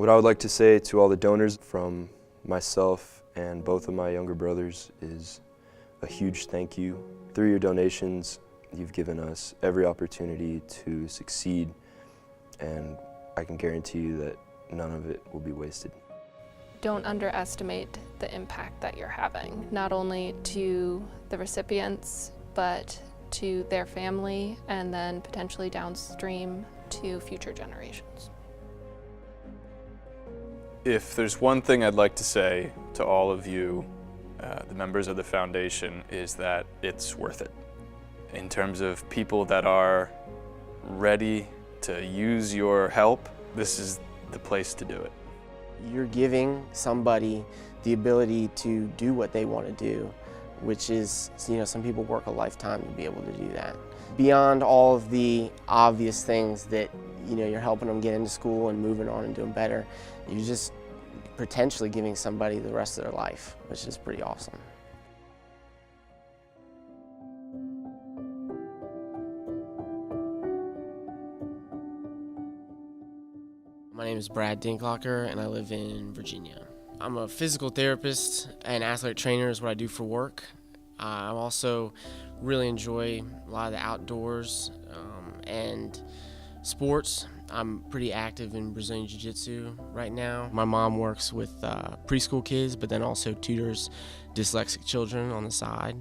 What I would like to say to all the donors from myself and both of my younger brothers is a huge thank you. Through your donations, you've given us every opportunity to succeed, and I can guarantee you that none of it will be wasted. Don't underestimate the impact that you're having, not only to the recipients, but to their family, and then potentially downstream to future generations. If there's one thing I'd like to say to all of you, the members of the foundation, is that it's worth it. In terms of people that are ready to use your help, this is the place to do it. You're giving somebody the ability to do what they want to do, which is, some people work a lifetime to be able to do that. Beyond all of the obvious things that, you're helping them get into school and moving on and doing better, you're just potentially giving somebody the rest of their life, which is pretty awesome. My name is Brad Dinklocker, and I live in Virginia. I'm a physical therapist and athletic trainer is what I do for work. I also really enjoy a lot of the outdoors and sports. I'm pretty active in Brazilian Jiu-Jitsu right now. My mom works with preschool kids, but then also tutors dyslexic children on the side.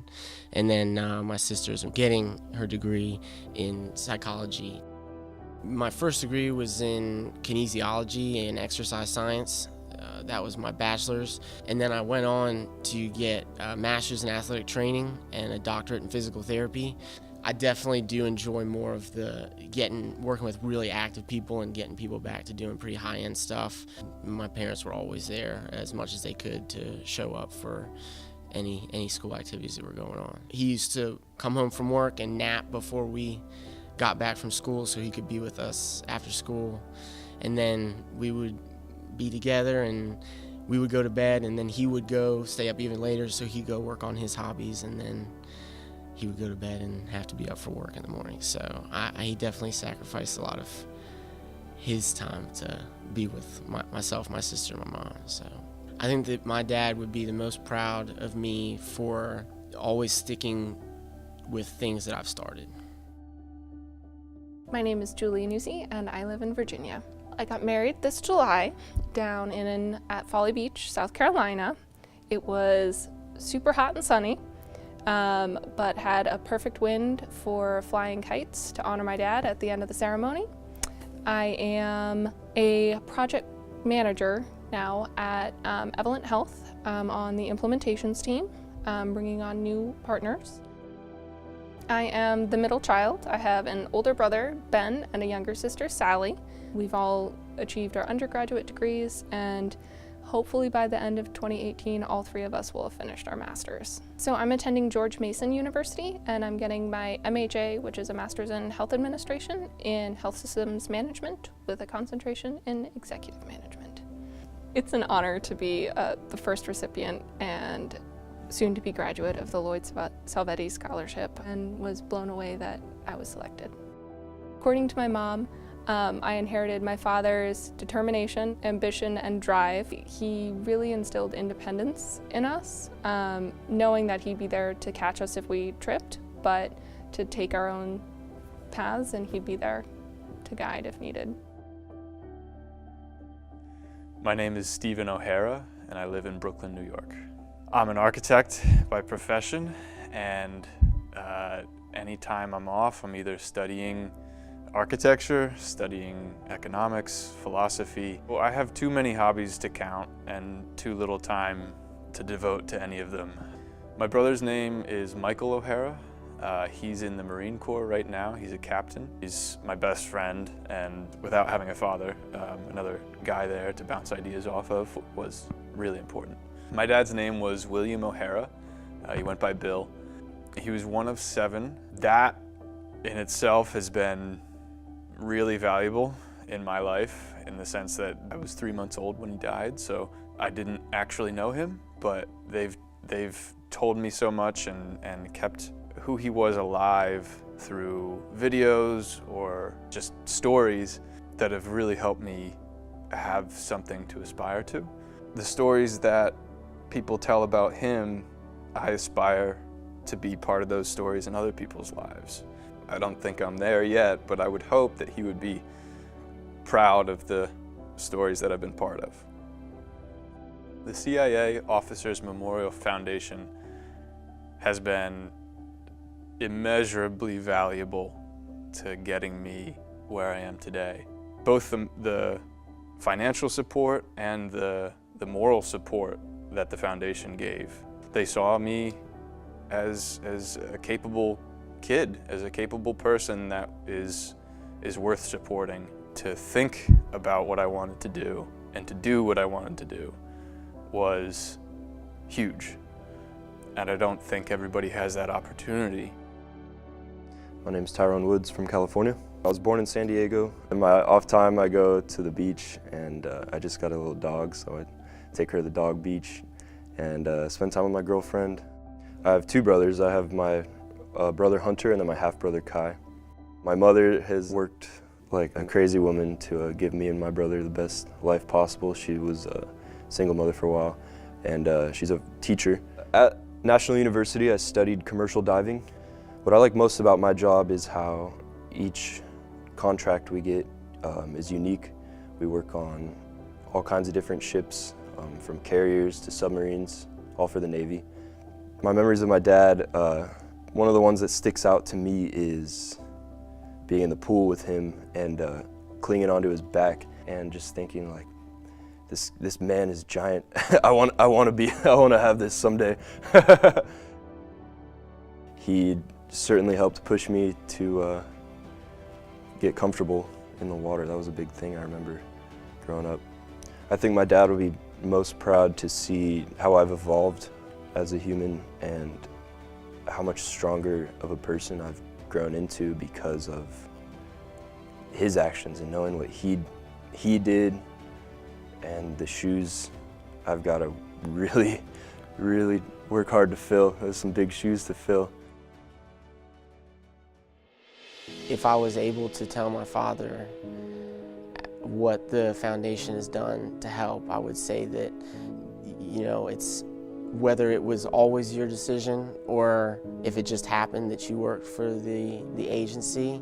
And then my sister's getting her degree in psychology. My first degree was in kinesiology and exercise science. That was my bachelor's. And then I went on to get a master's in athletic training and a doctorate in physical therapy. I definitely do enjoy more of working with really active people and getting people back to doing pretty high-end stuff. My parents were always there as much as they could to show up for any school activities that were going on. He used to come home from work and nap before we got back from school so he could be with us after school. And then we would be together and we would go to bed, and then he would go stay up even later so he'd go work on his hobbies, and then he would go to bed and have to be up for work in the morning. So he definitely sacrificed a lot of his time to be with myself, my sister, and my mom. So I think that my dad would be the most proud of me for always sticking with things that I've started. My name is Julie Nuzzi, and I live in Virginia. I got married this July down at Folly Beach, South Carolina. It was super hot and sunny, but had a perfect wind for flying kites to honor my dad at the end of the ceremony. I am a project manager now at Evolent Health on the implementations team, bringing on new partners. I am the middle child. I have an older brother, Ben, and a younger sister, Sally. We've all achieved our undergraduate degrees, and hopefully by the end of 2018, all three of us will have finished our masters. So I'm attending George Mason University, and I'm getting my MHA, which is a Master's in Health Administration in Health Systems Management with a concentration in Executive Management. It's an honor to be the first recipient and soon-to-be graduate of the Lloyd Salvetti Scholarship, and was blown away that I was selected. According to my mom, I inherited my father's determination, ambition, and drive. He really instilled independence in us, knowing that he'd be there to catch us if we tripped, but to take our own paths, and he'd be there to guide if needed. My name is Stephen O'Hara, and I live in Brooklyn, New York. I'm an architect by profession, and anytime I'm off, I'm either studying architecture, studying economics, philosophy. Well, I have too many hobbies to count and too little time to devote to any of them. My brother's name is Michael O'Hara. He's in the Marine Corps right now. He's a captain. He's my best friend, and without having a father, another guy there to bounce ideas off of was really important. My dad's name was William O'Hara. He went by Bill. He was one of 7. That in itself has been really valuable in my life, in the sense that I was 3 months old when he died, so I didn't actually know him, but they've told me so much and kept who he was alive through videos or just stories that have really helped me have something to aspire to. The stories that people tell about him, I aspire to be part of those stories in other people's lives. I don't think I'm there yet, but I would hope that he would be proud of the stories that I've been part of. The CIA Officers Memorial Foundation has been immeasurably valuable to getting me where I am today. Both the financial support and the moral support that the foundation gave. They saw me as a capable kid, as a capable person that is worth supporting. To think about what I wanted to do and to do what I wanted to do was huge. And I don't think everybody has that opportunity. My name's Tyrone Woods from California. I was born in San Diego. In my off time, I go to the beach, and I just got a little dog, so I take her to the dog beach and spend time with my girlfriend. I have two brothers. I have my brother Hunter and then my half-brother Kai. My mother has worked like a crazy woman to give me and my brother the best life possible. She was a single mother for a while, and she's a teacher. At National University, I studied commercial diving. What I like most about my job is how each contract we get is unique. We work on all kinds of different ships, from carriers to submarines, all for the Navy. My memories of my dad, one of the ones that sticks out to me is being in the pool with him and clinging onto his back and just thinking like, this man is giant. I want to have this someday. He certainly helped push me to get comfortable in the water. That was a big thing I remember growing up. I think my dad would be most proud to see how I've evolved as a human and how much stronger of a person I've grown into because of his actions and knowing what he did, and the shoes I've got to really work hard to fill. There's some big shoes to fill. If I was able to tell my father what the foundation has done to help, I would say that, you know, it's whether it was always your decision or if it just happened that you worked for the agency,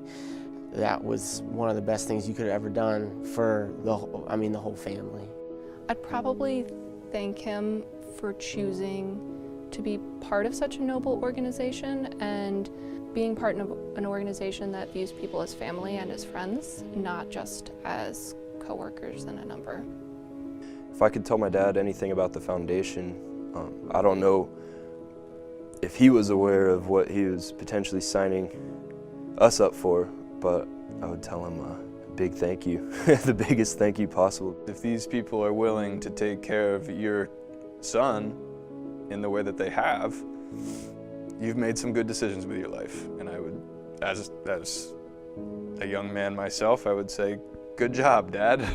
that was one of the best things you could have ever done for the whole family. I'd probably thank him for choosing to be part of such a noble organization and being part of an organization that views people as family and as friends, not just as coworkers and a number. If I could tell my dad anything about the foundation, I don't know if he was aware of what he was potentially signing us up for, but I would tell him a big thank you, the biggest thank you possible. If these people are willing to take care of your son in the way that they have, you've made some good decisions with your life. And I would, as a young man myself, I would say, good job, Dad.